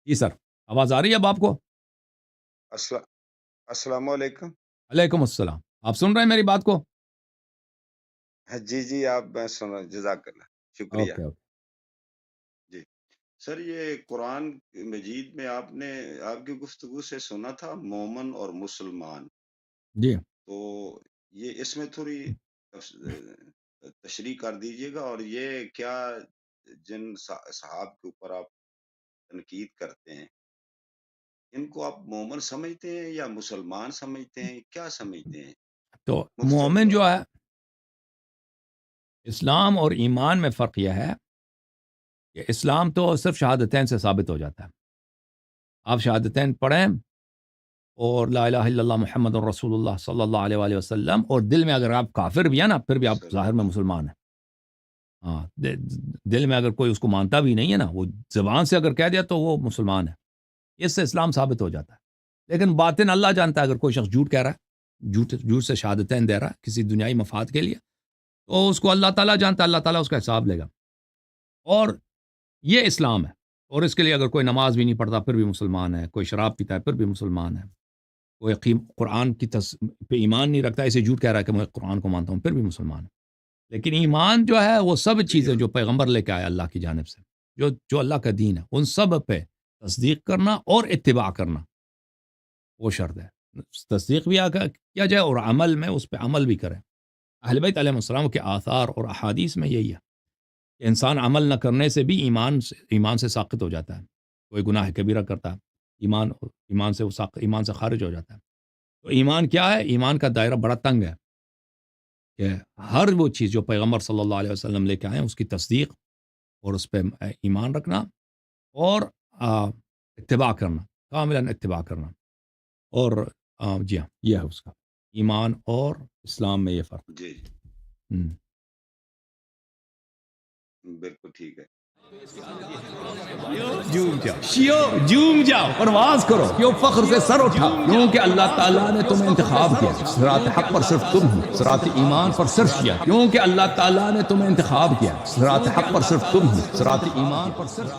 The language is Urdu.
جی سر، آواز آ رہی ہے اب آپ کو؟ السلام السلام علیکم۔ علیکم السلام، آپ سن رہے ہیں میری بات کو؟ جی جی، آپ میں سن رہا ہوں، جزاک اللہ، شکریہ۔ Okay okay. جی سر، یہ قرآن مجید میں آپ کی گفتگو سے سنا تھا مومن اور مسلمان، جی تو یہ اس میں تھوڑی تشریح کر دیجیے گا، اور یہ کیا جن صحاب کے اوپر آپ تنقید کرتے ہیں ان کو آپ مومن سمجھتے ہیں یا مسلمان سمجھتے ہیں، کیا سمجھتے ہیں؟ تو مختصر مومن طور جو پر۔ ہے، اسلام اور ایمان میں فرق یہ ہے کہ اسلام تو صرف شہادتین سے ثابت ہو جاتا ہے۔ آپ شہادتین پڑھیں اور لا الہ الا اللہ محمد رسول اللہ صلی اللہ علیہ وآلہ وسلم، اور دل میں اگر آپ کافر بھی ہیں نا، پھر بھی آپ صلی ظاہر میں اللہ مسلمان ہیں۔ ہاں، دل میں اگر کوئی اس کو مانتا بھی نہیں ہے نا، وہ زبان سے اگر کہہ دیا تو وہ مسلمان ہے، اس سے اسلام ثابت ہو جاتا ہے۔ لیکن باطن اللہ جانتا ہے، اگر کوئی شخص جھوٹ کہہ رہا ہے، جھوٹ سے شہادتین دے رہا ہے کسی دنیائی مفاد کے لیے، تو اس کو اللہ تعالیٰ جانتا ہے، اللہ تعالیٰ اس کا حساب لے گا۔ اور یہ اسلام ہے، اور اس کے لیے اگر کوئی نماز بھی نہیں پڑھتا پھر بھی مسلمان ہے، کوئی شراب پیتا ہے پھر بھی مسلمان ہے، کوئی قرآن کی پہ ایمان نہیں رکھتا، اسے جھوٹ کہہ رہا ہے کہ میں قرآن کو مانتا ہوں، پھر بھی مسلمان ہے۔ لیکن ایمان جو ہے وہ سب چیزیں جو پیغمبر لے کے آئے اللہ کی جانب سے، جو اللہ کا دین ہے، ان سب پہ تصدیق کرنا اور اتباع کرنا وہ شرط ہے۔ تصدیق بھی کیا جائے اور عمل میں اس پہ عمل بھی کرے۔ اہل بیت علیہ السلام کے آثار اور احادیث میں یہی ہے کہ انسان عمل نہ کرنے سے بھی ایمان سے ساقط ہو جاتا ہے۔ کوئی گناہ کبیرہ کرتا ہے، ایمان سے خارج ہو جاتا ہے۔ تو ایمان کیا ہے؟ ایمان کا دائرہ بڑا تنگ ہے کہ ہر وہ چیز جو پیغمبر صلی اللہ علیہ وسلم لے کے آئے ہیں اس کی تصدیق اور اس پہ ایمان رکھنا اور اتباع کرنا، کاملاً اتباع کرنا۔ اور جی ہاں، یہ ہے اس کا ایمان اور اسلام میں یہ فرق۔ جی بالکل ٹھیک ہے۔ جھوم جاؤ، پرواز کرو، کیوں فخر سے سر اٹھا، کیونکہ اللہ تعالیٰ نے تمہیں انتخاب کیا، صراط حق پر صرف تم ہی، صراط ایمان پر صرف کیا، کیونکہ اللہ تعالیٰ نے تمہیں انتخاب کیا، صراط حق پر صرف تم ہی، صراط ایمان پر صرف